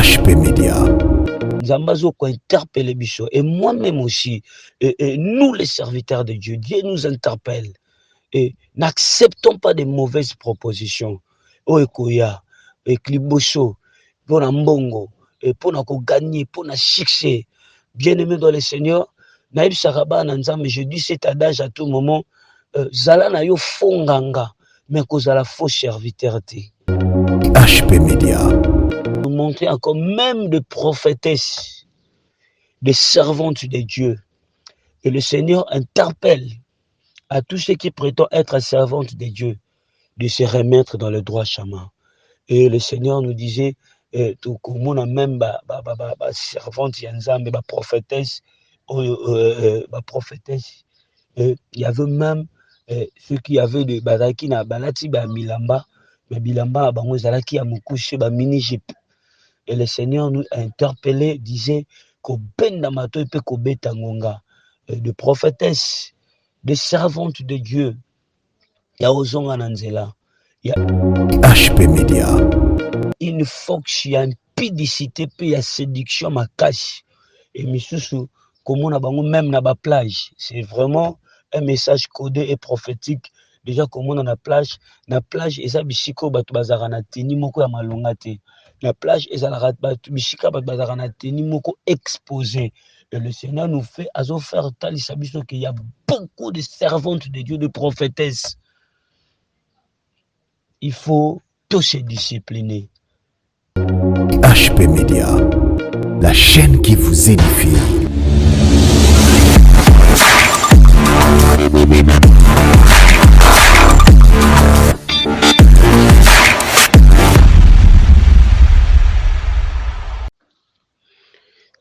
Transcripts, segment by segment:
HP Media. Zambazo ko interpelle biso et moi-même aussi et nous les serviteurs de Dieu, Dieu nous interpelle et n'acceptons pas de mauvaises propositions. Oekoya et kliboso pour mbongo et pour na ko gagner pour na succès. Bien-aimé dans le Seigneur, naïb saraba na nzambe, je dis cet adage à tout moment, zala na yo fonganga mais ko zala faux serviteur te. HP Media. Nous montrer encore même de prophétesses, des servantes de Dieu. Et le Seigneur interpelle à tous ceux qui prétendent être servantes de Dieu de se remettre dans le droit chemin. Et le Seigneur nous disait, tout comme on a même servante yanzambe, prophétesse, prophétesse. Il y avait même ceux qui avaient de baraki na balati ba milamba, mais bilamba bango zalaki ya mukushe ba mini-jip. Et le Seigneur nous a interpellé, disait qu'au benda mato et qu'au beta ngonga, de prophétesse, de servantes de Dieu. Il y a Ozonga Nanzela. HP Media. Une fois qu'il y a une pédicité, puis il y a séduction, ma cache. Et Missoussou, comme on a même na ba plage. C'est vraiment un message codé et prophétique. Déjà, comme on a na plage, et ça, bichiko, batu bazarana teni, moko ya malongate. La plage, et ça, la bichika, batu bazarana teni, moko exposé. Et le Seigneur nous fait, à faire tal, qu'il y a beaucoup de servantes de Dieu, de prophétesses. Il faut tous se discipliner. HP Media, la chaîne qui vous édifie.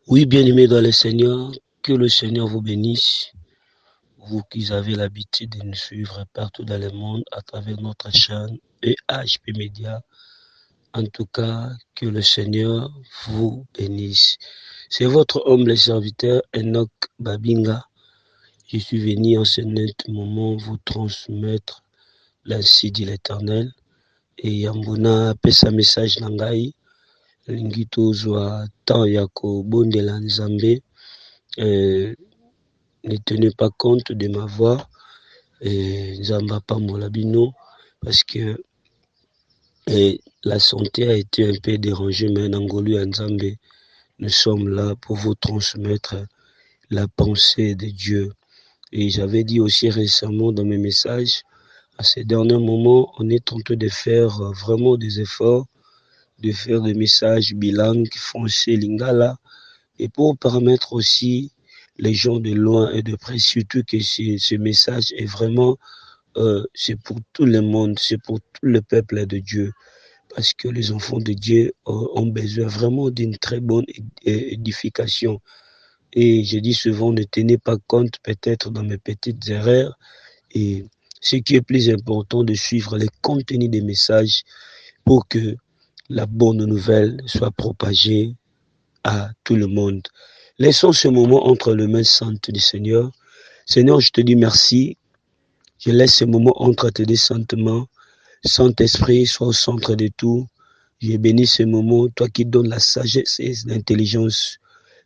Oui, bien-aimés dans le Seigneur, que le Seigneur vous bénisse. Vous qui avez l'habitude de nous suivre partout dans le monde à travers notre chaîne HP Media. En tout cas, que le Seigneur vous bénisse. C'est votre humble serviteur Enoch Babinga. Je suis venu en ce net moment vous transmettre l'ainsi dit l'Éternel. Et Yambuna pesa message nangai. Lingito zwa temps yako bondela nzambe. Ne tenez pas compte de ma voix. Nzamba Pamolabino parce que la santé a été un peu dérangée, mais Nangolu et Nzambe, nous sommes là pour vous transmettre la pensée de Dieu. Et j'avais dit aussi récemment dans mes messages, à ces derniers moments, on est tenté de faire vraiment des efforts, de faire des messages bilingues, français, lingala, et pour permettre aussi les gens de loin et de près, surtout que ce message est vraiment, c'est pour tout le monde, c'est pour tout le peuple de Dieu. Parce que les enfants de Dieu ont besoin vraiment d'une très bonne édification. Et je dis souvent, ne tenez pas compte peut-être dans mes petites erreurs. Et ce qui est plus important, de suivre les contenus des messages pour que la bonne nouvelle soit propagée à tout le monde. Laissons ce moment entre les mains saintes du Seigneur. Seigneur, je te dis merci. Je laisse ce moment entre tes deux saintes mains. Saint-Esprit, sois au centre de tout. Je bénis ce moment, toi qui donnes la sagesse et l'intelligence.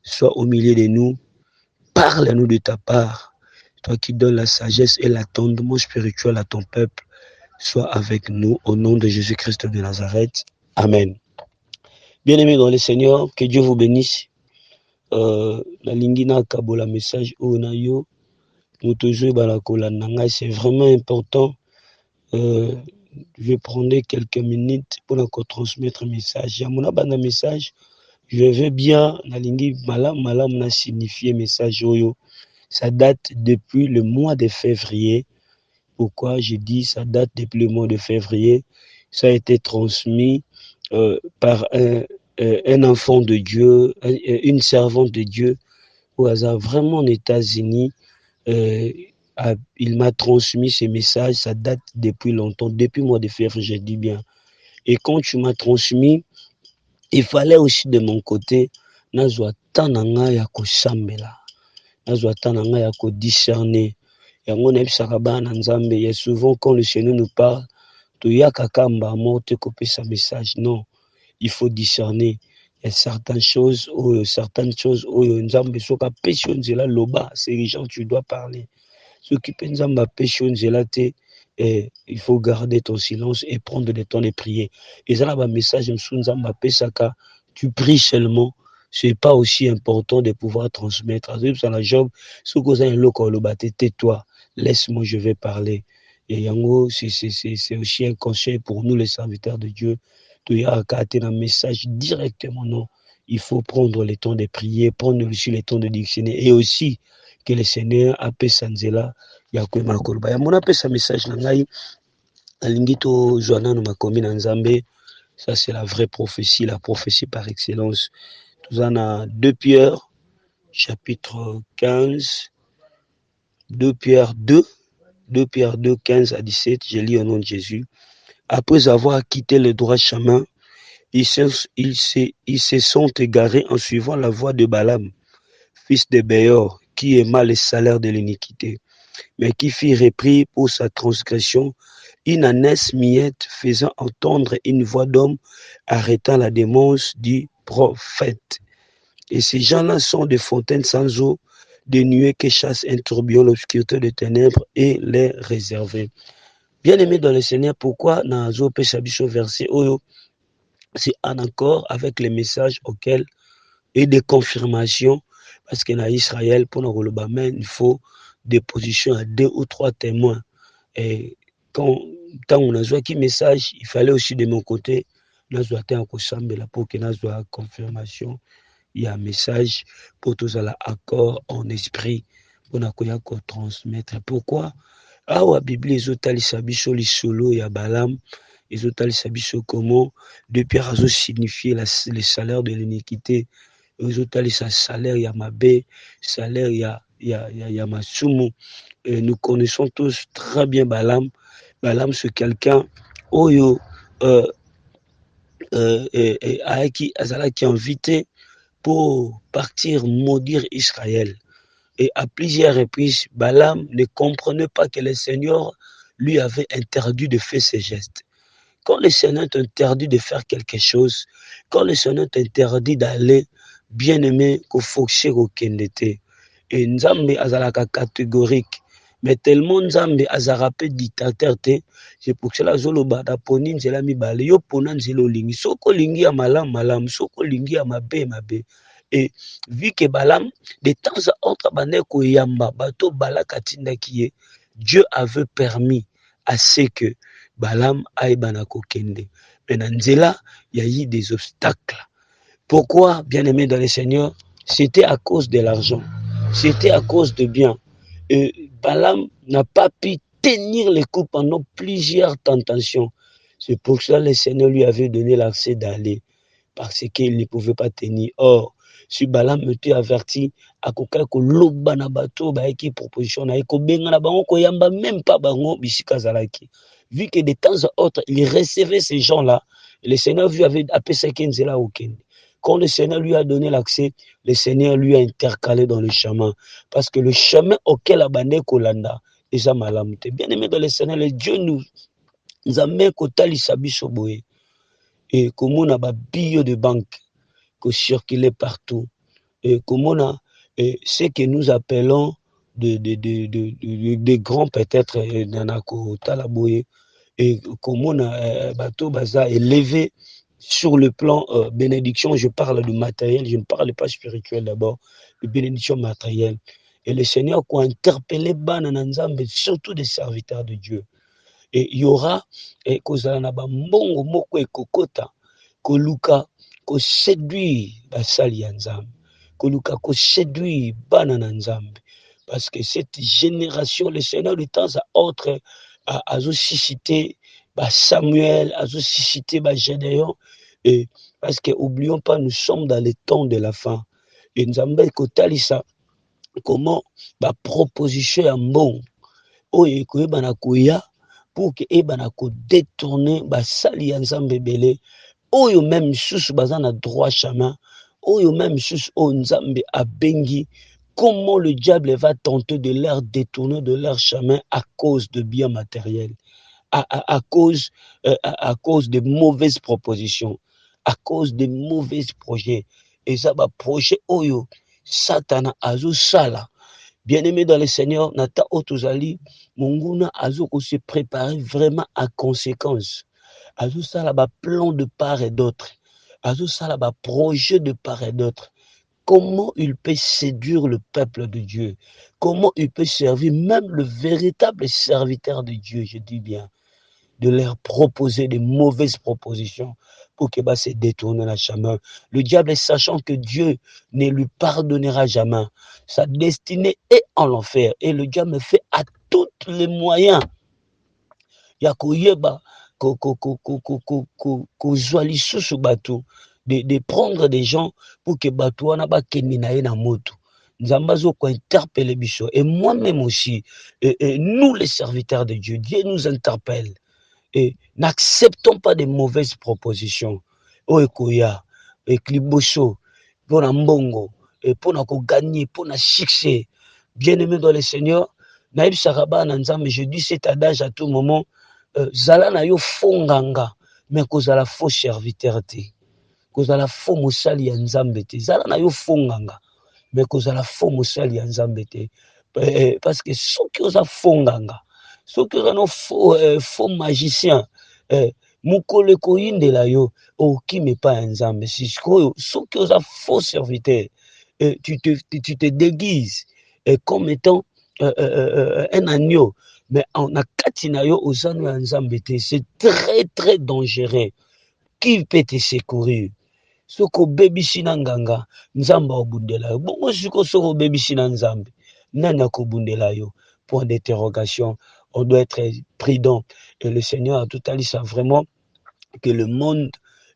Sois au milieu de nous. Parle-nous de ta part. Toi qui donnes la sagesse et l'attendement spirituel à ton peuple. Sois avec nous au nom de Jésus-Christ de Nazareth. Amen. Bien-aimés dans le Seigneur, que Dieu vous bénisse. La lingina kabola message onayo. C'est vraiment important. Je vais prendre quelques minutes pour encore transmettre un message. Un message, je veux bien, malam signifier message oyo. Ça date depuis le mois de février. Pourquoi je dis ça date depuis le mois de février? Ça a été transmis par un enfant de Dieu, une servante de Dieu, au hasard vraiment aux États-Unis. Il m'a transmis ces messages, ça date depuis longtemps, depuis le mois de février, je dis bien. Et quand tu m'as transmis, il fallait aussi de mon côté, nazwa tananga ya koshambela, nazwa tananga ya kodiscerner. Yango na ebisaka bana nzambe, et souvent quand le Seigneur nous parle, to yaka kamba morte kopesa message, non, il faut discerner. Il y a certaines choses où Nzambe soka pêche nzela loba, c'est les gens tu dois parler. Ceux qui pensent à pêche nzela te, il faut garder ton silence et prendre le temps de prier. Et ça là un message Nzamba pesaka, tu pries seulement. C'est pas aussi important de pouvoir transmettre. Dans la job, ce que vous avez un tais-toi, laisse-moi, je vais parler. Et yango, c'est aussi un conseil pour nous les serviteurs de Dieu. Tu as un message directement, non. Il faut prendre le temps de prier, prendre aussi le temps de dictionner et aussi que le Seigneur appelle Sanzela ya kwema koloba. Ya mona pesa message na ngai alingi to joana no makomi na Nzambe. Ça c'est la vraie prophétie, la prophétie par excellence. Nous en a 2 Pierre chapitre 15, 2 Pierre 2, 2 Pierre 2, 15 à 17, je lis au nom de Jésus. Après avoir quitté le droit chemin, ils se sont égarés en suivant la voie de Balaam, fils de Béor, qui aima les salaires de l'iniquité, mais qui fit repris pour sa transgression une ânesse miette faisant entendre une voix d'homme arrêtant la démence du prophète. Et ces gens-là sont des fontaines sans eau, des nuées qui chassent un tourbillon, l'obscurité des ténèbres et les réserver. Bien-aimé dans le Seigneur, pourquoi Nazo Peshabicho verset Oyo, c'est en accord avec les messages auxquels et des confirmations, parce que dans Israël, pour nous il faut des positions à 2 ou 3 témoins. Et quand on a joué qui message, il fallait aussi de mon côté, nous avons pour que nous ayons confirmation. Il y a un message pour tous à l'accord en esprit pour nous transmettre. Pourquoi? Ah, la Bible, ils ont talisé les solo, il y a Balaam, ils ont talisé comment depuis Razo signifier le salaire de l'iniquité. Ils ont talisé salaire, il y a Mabé, salaire, il y a Masumu. Nous connaissons tous très bien Balaam. Balaam, c'est quelqu'un Oyo qui a invité pour partir maudire Israël. Et à plusieurs reprises, Balaam ne comprenait pas que le Seigneur lui avait interdit de faire ces gestes. Quand le Seigneur t'interdit de faire quelque chose, quand le Seigneur t'interdit d'aller, bien aimé, qu'au fonctionner au kendete. Et Nzambe azalaka catégorique. Mais tellement Nzambe azarape dictateur te, c'est pour cela zoloba da poni nzela mibale, yo pona nzelo lingi. Soko lingi ya malam malam, soko lingi ya mabe mabe. Et vu que Balaam, de temps à autre, baneko yamba, bato balaka tindakiye, Dieu avait permis à ce que Balaam aille banako kende. Mais dans nzela, il y a eu des obstacles. Pourquoi, bien aimé dans le Seigneur? C'était à cause de l'argent. C'était à cause de bien. Balaam n'a pas pu tenir les coups pendant plusieurs tentations. C'est pour cela que le Seigneur lui avait donné l'accès d'aller. Parce qu'il ne pouvait pas tenir. Or, si Balaam était averti, à koka ko loba na bato ba eki proposition na eko benga na bango ko yamba même pas bango bisika zalaki. Vu que de temps à autre il recevait ces gens-là, le Seigneur lui avait appelé ça kenzela okende. Quand le Seigneur lui a donné l'accès, le Seigneur lui a intercalé dans le chemin. Parce que le chemin auquel abandé kolanda, est malamute. Bien aimé dans le Seigneur, le Dieu nous a mis kotali sabiso boye. Et comme on a ba billets de banque qui circulent partout. Et comme on a ce que nous appelons de grands peut-être nanako talaboye. Et comme on a bateau baza élevé sur le plan bénédiction, je parle de matériel, je ne parle pas spirituel d'abord, de bénédiction matérielle. Et le Seigneur a interpellé Banananzambe, surtout des serviteurs de Dieu. Et il y aura kozala ba mbongo moko ekokota koluka ko séduire basali ya Nzambe, koluka ko séduire Banananzambe, parce que cette génération, le Seigneur de temps à autre a suscité Samuel, a suscité Gédéon, et parce que oublions pas, nous sommes dans les temps de la fin. Et Nzambe kotalisa comment proposition ya mbongo oyo ekoyebana koya pour que ebana ko détourner basali ya Nzambe belé oyo même sous baza na droit chemin, oyo même sous o Nzambe abengi. Comment le diable va tenter de leur détourner de leur chemin à cause de biens matériels, à cause de mauvaises propositions, à cause des mauvais projets. Et ça va projet oyo Satana azo sala. Bien-aimé dans le Seigneur, nata otozali monguna azo ko se préparer vraiment à conséquence. Azo sala ba plan de part et d'autre. Azo sala ba projet de part et d'autre. Comment il peut séduire le peuple de Dieu? Comment il peut servir même le véritable serviteur de Dieu, je dis bien, de leur proposer des mauvaises propositions pour que se détourne la chemin. Le diable, sachant que Dieu ne lui pardonnera jamais, sa destinée est en l'enfer. Et le diable fait à tous les moyens. Yakoyeba, de prendre des gens pour que bato na ba kenina na moto. Nzambazo ko interpeller biso. Et moi-même aussi, nous les serviteurs de Dieu, Dieu nous interpelle. Et n'acceptons pas de mauvaises propositions. Oekoya, ekliboso, pour la mbongo, et pour na ko gagner, pour na succès. Bien-aimé dans le Seigneur, naïb saraba nanzam, je dis cet adage à tout moment, zala na yo fonganga, mais kozala faux serviteur te. Kozala faux mosali ya nzambe te. Zala na yo fonganga, mais kozala faux mosali ya nzambe te. Parce que soki oza fonganga, soki oza no faux magicien, mokolo ekoyindela yo okime pa ya nzambe. Sikoyo soki oza faux serviteur, tu te déguises comme étant un agneau, mais en akati na yo ozano ya nzambe te. C'est très très dangereux. Qui peut te secourir? Soko bebisi na nganga, nzambe obundela yo. Bongo soko bebisi na nzambe, nani akobundela yo? Point d'interrogation. On doit être prudent. Et le Seigneur a tout à dit ça vraiment, que le monde,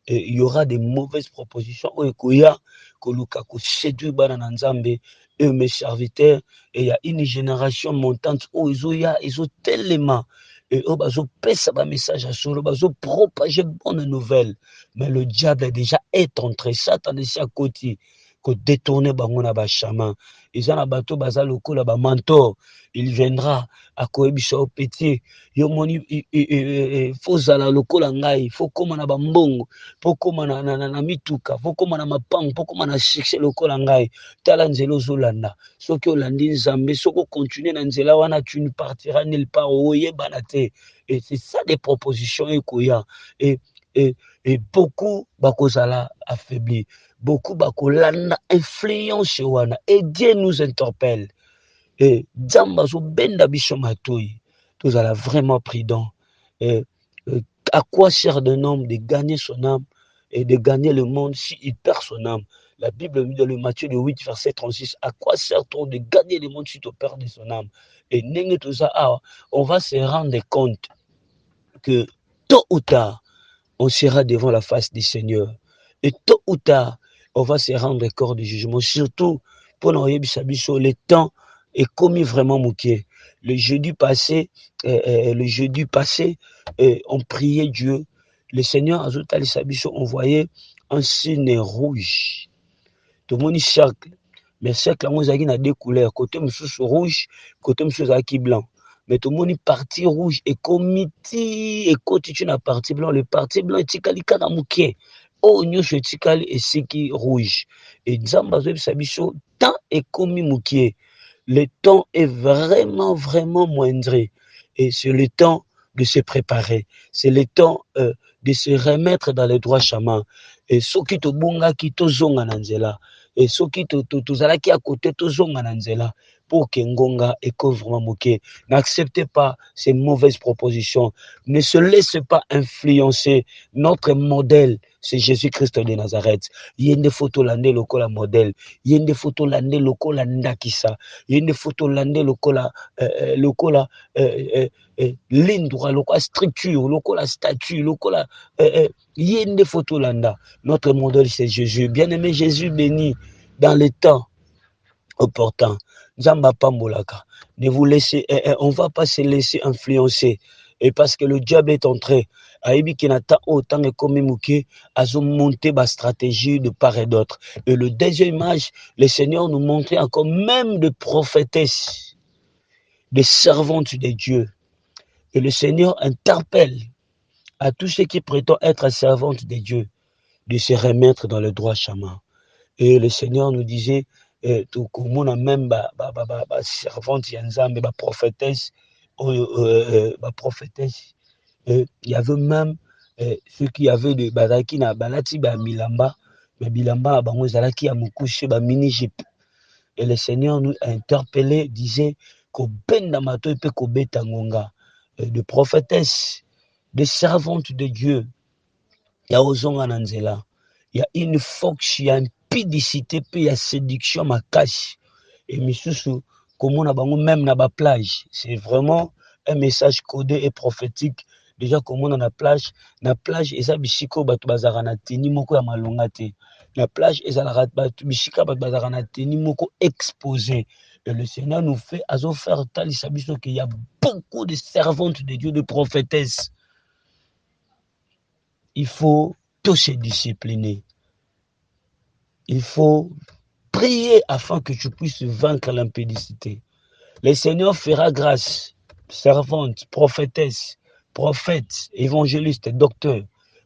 il y aura des mauvaises propositions. Oekoya, koluka ko séduire bana na nzambe, eux mes serviteurs, et il y a une génération montante où ils ont tellement et oh bazo pesa ba message à solo bazo propager bonne nouvelle, mais le diable déjà est entré. Satan est à côté ko détourner bango na ba chaman. Ils en a bateau baza lokola ba mentor. Il viendra à koebisa au petit. Yo moni faut zala lokola ngai, faut koma na ba mbongo, faut koma na mituka, faut koma na mapango, faut koma na succès lokola ngai. Tala nzelo zolanda. Soki olandi nzambe, soko continuer na nzela wana, tu ne partiras nulle part. Oyebana te. Et c'est ça des propositions ekoya. Et beaucoup bakozala affaibli. Beaucoup bakolanda influence wana. Et Dieu nous interpelle. Et Dzamba zo benda biso matoi. Tous à la vraiment prudent. À quoi sert d'un homme de gagner son âme et de gagner le monde s'il perd son âme? La Bible dit dans le Matthieu 8, verset 36, à quoi sert-on de gagner le monde si tu perds son âme? Et on va se rendre compte que tôt ou tard, on sera devant la face du Seigneur. Et tôt ou tard, on va se rendre compte du jugement. Surtout, pour nous, le temps est commis vraiment mouqué. Le jeudi passé, on priait Dieu. Le Seigneur on voyait un signe rouge. Tout le monde est cercle. Mais cercle, on a deux couleurs. Côté monsieur rouge, côté monsieur blanc. Mais tout le monde est parti rouge et comité et côté tu n'as parti blanc. Le parti blanc est tikali karamouké. Oh, nous sommes tikali et c'est qui rouge. Et Nzamba Sabiso, temps est commis mouké. Le temps est vraiment, vraiment moindre. Et c'est le temps de se préparer. C'est le temps de se remettre dans les droits chamans. Et ceux qui te bunga qui te zonga nanzela. Et ceux qui te zala qui à côté te zonga nanzela. Pour que Ngonga et vraiment moqué. N'acceptez pas ces mauvaises propositions. Ne se laissez pas influencer. Notre modèle, c'est Jésus-Christ de Nazareth. Il y a des photos landées lokola modèle. Il y a des photos landées lokola ndakisa. Il y a des photos landées lokola ligne droite, lokola structure, lokola statut, lokola il y a des photos landa. Notre modèle, c'est Jésus. Bien-aimé Jésus béni dans le temps opportun. Zamba Pambolaka. Ne vous laissez, on ne va pas se laisser influencer. Et parce que le diable est entré, Aïbi Kenata autant et comme Mouké, a monté ma stratégie de part et d'autre. Et le deuxième image, le Seigneur nous montrait encore même de prophétesses, des servantes de Dieu. Et le Seigneur interpelle à tous ceux qui prétendent être servantes de Dieu. de se remettre dans le droit chemin. Et le Seigneur nous disait, tout comme on a même servante Yanzambe, prophétesse, prophétesse, il y avait même ceux qui avaient de Badaki na Balati Bilamba, mais Bilamba, bango zalaki a moukouche mini jip. Et le Seigneur nous a interpellés, disait qu'au ben d'amato et qu'au betangonga, de prophétesse, de servantes de Dieu, il y a Ozonga Nanzela. Il y a une fox, il y a une pidicité, puis il y a séduction, ma cache. Et Missoussou, comme on a même na plage. C'est vraiment un message codé et prophétique. Déjà, comme on a na plage, et ça, bichiko, batu bazarana teni moko ya malonga te. La plage, et ça, la batu bichika, batu bazarana teni moko exposé. Et le Seigneur nous fait, azo faire tal, qu'il y a beaucoup de servantes de Dieu, de prophétesses. Il faut tous se discipliner. Il faut prier afin que tu puisses vaincre l'impudicité. Le Seigneur fera grâce, servante, prophétesse, prophète, évangéliste, docteur,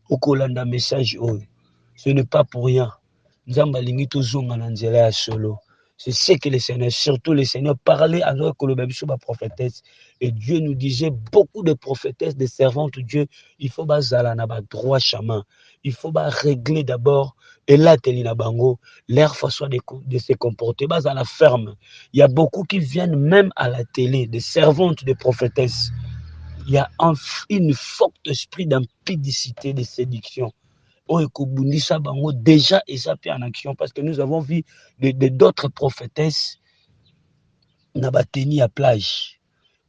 au kolanda message. Ce n'est pas pour rien. Solo. C'est ce que le Seigneur, surtout le Seigneur, parlait à notre prophétesse. Et Dieu nous disait, beaucoup de prophétesses, de servantes de Dieu, il faut droit chemin. Il faut régler d'abord, et là, leur façon de se comporter, à la ferme. Il y a beaucoup qui viennent même à la télé, des servantes, des prophétesses. Il y a une forte esprit d'impudicité, de séduction. Déjà échappé en action parce que nous avons vu d'autres prophétesses n'a pas tenu à plage.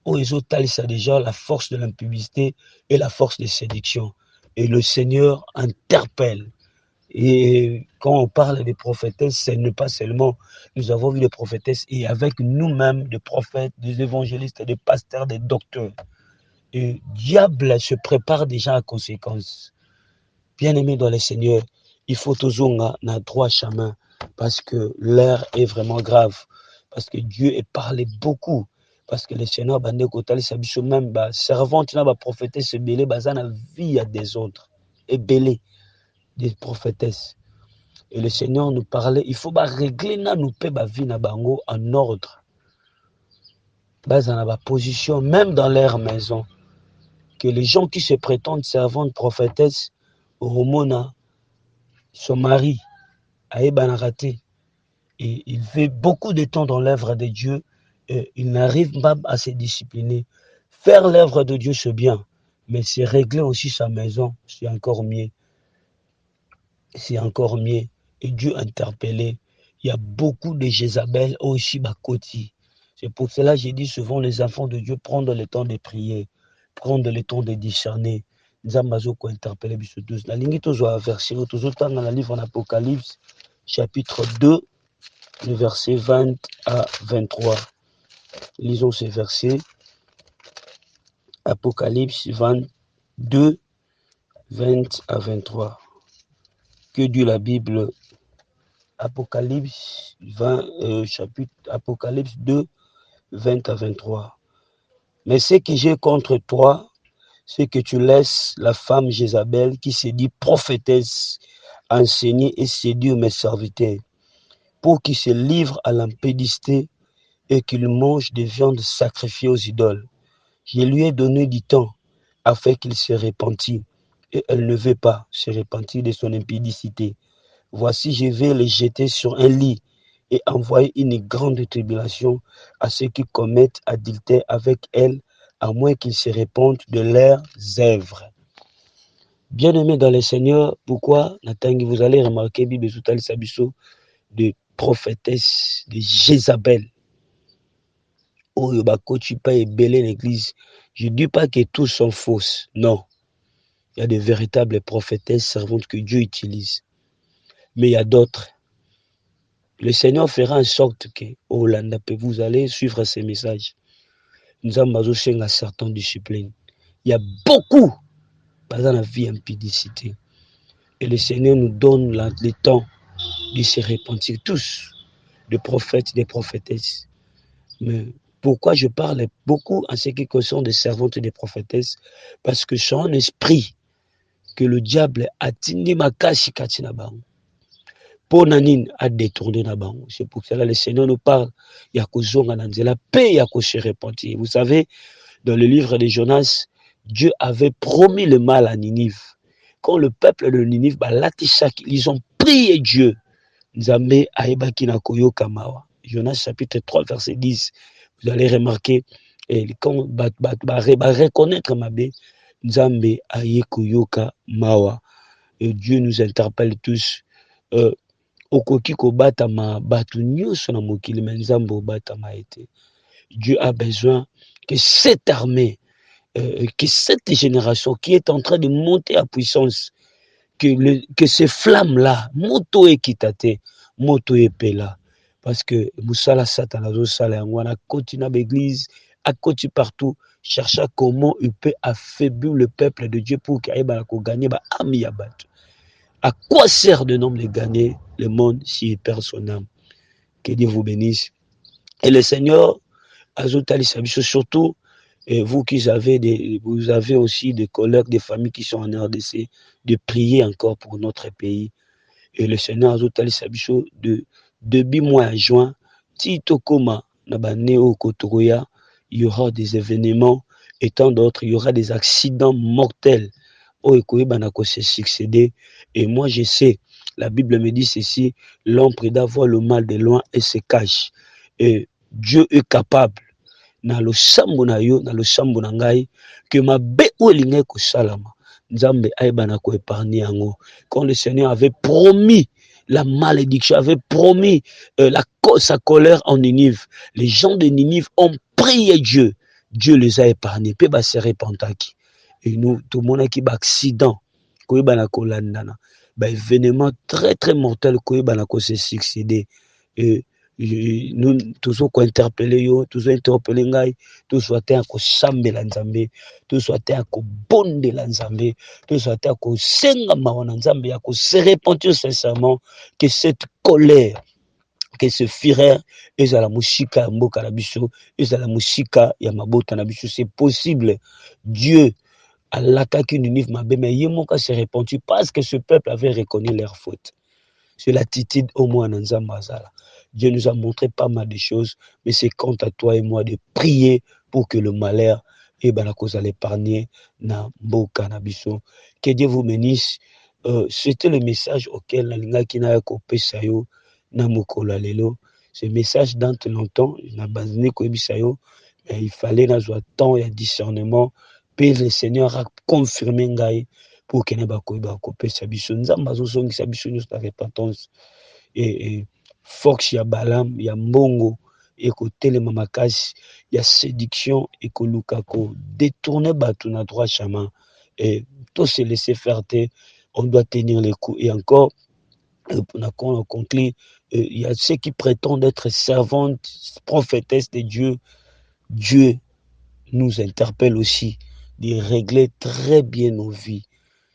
Ça déjà la force de l'impudicité et la force de séduction. Et le Seigneur interpelle. Et quand on parle des prophétesses, ce n'est pas seulement, nous avons vu des prophétesses et avec nous-mêmes des prophètes, des évangélistes, des pasteurs, des docteurs. Et le diable se prépare déjà à conséquence. Bien-aimés dans le Seigneur, il faut toujours un droit chemin parce que l'heure est vraiment grave. Parce que Dieu est parlé beaucoup. Parce que le Seigneur, même, servante, prophétesse, belé, la vie à des autres. Et belé, des prophétesses. Et le Seigneur nous parlait, il faut régler nous vie en ordre. Dans la position, même dans leur maison. Que les gens qui se prétendent servantes, prophétesses, Romona, son mari a raté et il fait beaucoup de temps dans l'œuvre de Dieu et il n'arrive pas à se discipliner. Faire l'œuvre de Dieu, c'est bien, mais c'est régler aussi sa maison, c'est encore mieux. C'est encore mieux. Et Dieu interpellé. Il y a beaucoup de Jézabel aussi bakoti. C'est pour cela que j'ai dit souvent les enfants de Dieu prendre le temps de prier, prendre le temps de discerner. Nzambazo interpeller biso tous. La ligne toujours verset toujours dans le livre d'Apocalypse chapitre 2 le verset 20 à 23. Lisons ces versets. Apocalypse 22 20 à 23. Que dit la Bible? Apocalypse chapitre Apocalypse 2 20 à 23. Mais ce que j'ai contre toi, c'est que tu laisses la femme Jézabel qui se dit prophétesse enseigner et séduire mes serviteurs pour qu'ils se livrent à l'impudicité et qu'ils mangent des viandes sacrifiées aux idoles. Je lui ai donné du temps afin qu'il se repentît et elle ne veut pas se repentir de son impudicité. Voici, je vais les jeter sur un lit et envoyer une grande tribulation à ceux qui commettent adultère avec elle, à moins qu'ils se repentent de leurs œuvres. Bien-aimés dans le Seigneur, pourquoi vous allez remarquer Bible Sabiso de prophétesse, de Jézabel. Oh, tu pas ébeler l'église. Je ne dis pas que tous sont fausses. Non. Il y a de véritables prophétesses servantes que Dieu utilise. Mais il y a d'autres. Le Seigneur fera en sorte que vous allez suivre ces messages. Nous avons besoin d'une certaine discipline. Il y a beaucoup dans la vie impudicité. Et le Seigneur nous donne le temps de se repentir tous, des prophètes, des prophétesses. Mais pourquoi je parle beaucoup en ce qui concerne des servantes et des prophétesses? Parce que son esprit que le diable atindi makasi kati na bango. Pour nanin a détourné na bango. C'est pour cela que le Seigneur nous parle. Il y a kozonga na nzela paix, il y a se repentir. Vous savez, dans le livre de Jonas, Dieu avait promis le mal à Ninive. Quand le peuple de Ninive, ils ont prié Dieu. Nzambe aebaki na koyoka mawa. Jonas chapitre 3 verset 10. Vous allez remarquer, quand reconnaître mabe, Nzambe aye koyoka mawa. Et Dieu nous interpelle tous. Okoki kobatama batu nyonso na mokili mais Nzambe obatama ete. Dieu a besoin que cette armée, que cette génération qui est en train de monter à puissance, que ces flammes-là, moto et kitate, moto et pela. Parce que Moussala Satana, à côté de l'église, à côté partout, chercha comment il peut affaiblir le peuple de Dieu pour qu'il gagne Amiyabat. À quoi sert de nombre de gagner le monde s'il perd son âme? Que Dieu vous bénisse. Et le Seigneur, surtout, et vous qui avez vous avez aussi des collègues, des familles qui sont en RDC, de prier encore pour notre pays. Et le Seigneur Azotali Sabicho de début mois à juin, Tito Koma, Nabaneo Kotoroya, il y aura des événements et tant d'autres, il y aura des accidents mortels. Se succéder. Et moi je sais, la Bible me dit ceci, l'homme prédit voir le mal de loin et se cache. Et Dieu est capable, na lo sambo na yo, na lo sambo na ngai, que ma be ou elingai ko salama. Nzambe aibana ko épargner yango. Quand le Seigneur avait promis la malédiction, avait promis sa colère en Ninive, les gens de Ninive ont prié Dieu. Dieu les a épargnés. Pe ba se repentaki. Et nous, tout le monde qui a accident, qui a événement très très mortel, qui a se succéder. Et nous, tous qu'on interpellé, tous interpellé ngai, tous soit un ko sambe la nzambe, tous soit un ko bonde la nzambe, tous soit un ko senga mawana nzambe, ya ko se repentir sincèrement que cette colère, que ce fureur, et la musika ya mboka na biso, et la musika ya mabota na biso, c'est possible. Dieu Allah qui nous nive ma bé, mais Yemoka s'est répandu parce que ce peuple avait reconnu leur faute. C'est l'attitude au moins dans Zambazala. Dieu nous a montré pas mal de choses, mais c'est quant à toi et moi de prier pour que le malheur et la cause à l'épargner na mboka na biso. Que Dieu vous bénisse. C'était le message auquel la linga qui n'a coupé sayo na mokola lelo. Ce message dans longtemps, na bazine ko bisayo, mais il fallait na joie temps et discernement. Puis le Seigneur a confirmé ngai pour que ne ba kope sa biso nzamba zo songi sa biso nous la repentance et force ya balam ya mbongo et ko telema makasi ya séduction et ko luka ko détourner batu na droit chemin et tout se laisser faire, on doit tenir les coups. Et encore pour conclure, il y a ceux qui prétendent être servantes, prophétesses de Dieu. Dieu nous interpelle aussi de régler très bien nos vies.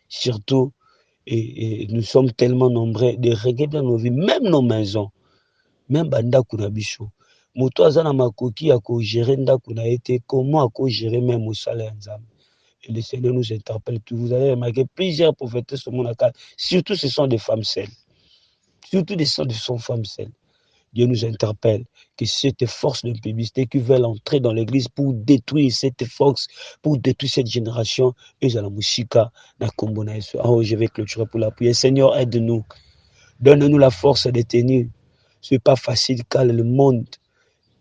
Surtout, et nous sommes tellement nombreux, de régler dans nos vies, même nos maisons, même Banda Kunabicho. Moto azana makoki à gérer ndaku na été, comment à gérer même au salaire. Et le Seigneur nous interpelle. Vous allez remarquer plusieurs prophétesses au monde, surtout ce sont des femmes seules. Surtout des femmes seules. Dieu nous interpelle que cette force de publicité qui veulent entrer dans l'église pour détruire cette force, pour détruire cette génération, et la musika na kombona yesu. Oh, je vais clôturer pour la prière. Seigneur, aide-nous. Donne-nous la force de tenir. Ce n'est pas facile car le monde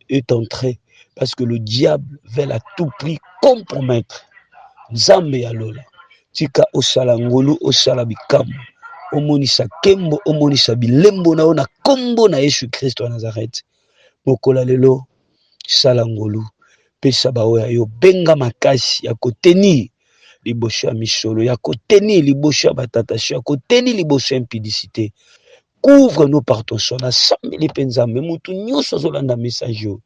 est entré parce que le diable veut à tout prix compromettre. Nzambe alola. Tika osala ngolu osala bikamu. Omonisa kembo, omonisa bilembo na ona kombo na Yesu Christ wa Nazareth. Mokola lelo salangolu pesa baoya yo benga makasi ya koteni liboso ya misolo, ya koteni liboso ya batatasho, ya koteni liboso ya impudicité. Couvre-nous par ton sang. Na sambeli penzambe mutu nyonso azolanda message yo.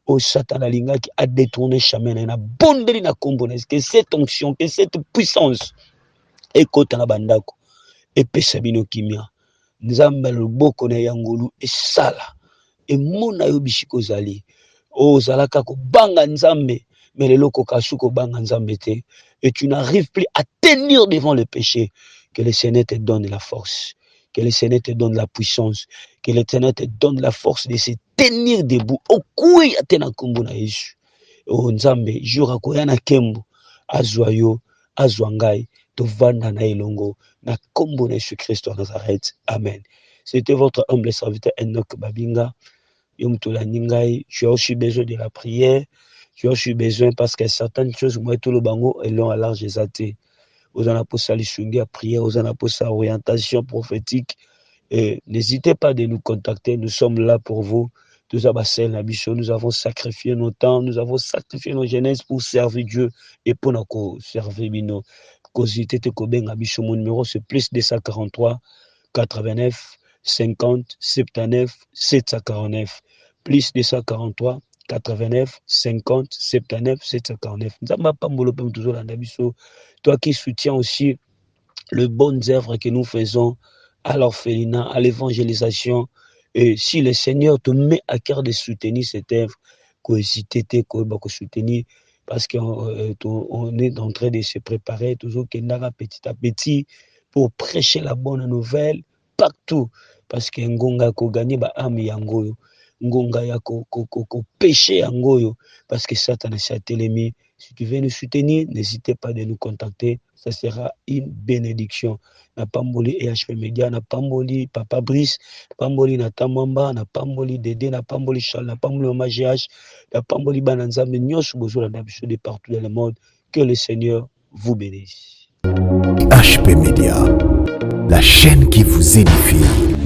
O Satan alingaki a détourné chemin na bondeli na kombo na que cette onction, que cette puissance ekota na bandako. Epesa bino kimia nzambe loboko na yangolu esala emona yo bishiko zali o zalaka ko banga nzambe mais les lokokasuko banganzambete, et tu n'arrives plus à tenir devant le péché. Que le Seigneur te donne la force, que le Seigneur te donne la puissance, que le Seigneur te donne la force de se tenir debout. Okui atena kumbu na Yesu. O Nzambe, jura koya na kembo, azwa yo, azwa ngai, tovanda na elongo, na kombo na Yesu Christ de Nazareth. Amen. C'était votre humble serviteur Enoch Babinga. Yom Toulaningai, tu as aussi besoin de la prière, tu as aussi besoin parce que certaines choses, moi tout le bango, elles l'ont à large exalté. Vous en avez pour ça, à prière, vous en avez pour ça, orientation prophétique. Et n'hésitez pas de nous contacter, nous sommes là pour vous. Nous avons sacrifié nos temps, nous avons sacrifié nos jeunesses pour servir Dieu et pour nous servir Bino. Mon numéro c'est plus 243 89 50 79 749 plus 243 89 50 79 749. Toi qui soutiens aussi les bonnes œuvres que nous faisons à l'orphelinat, à l'évangélisation, et si le Seigneur te met à cœur de soutenir cette œuvre, soutenir, parce qu'on est en train de se préparer toujours petit à petit pour prêcher la bonne nouvelle partout, parce que ngonga ko gagner ba âme yangoyo, ngonga ya ko péché yangoyo, parce que Satan a châtelé. Si tu veux nous soutenir, n'hésitez pas de nous contacter, ça sera une bénédiction. Na pamboli EHP Media, na pamboli Papa Brice, pamboli na Tamamba, na pamboli Dédé, na pamboli Charles, na pamboli Mama GH, na pamboli Bananzambe, nyos bozo la de partout dans le monde. Que le Seigneur vous bénisse. HP Media, la chaîne qui vous édifie.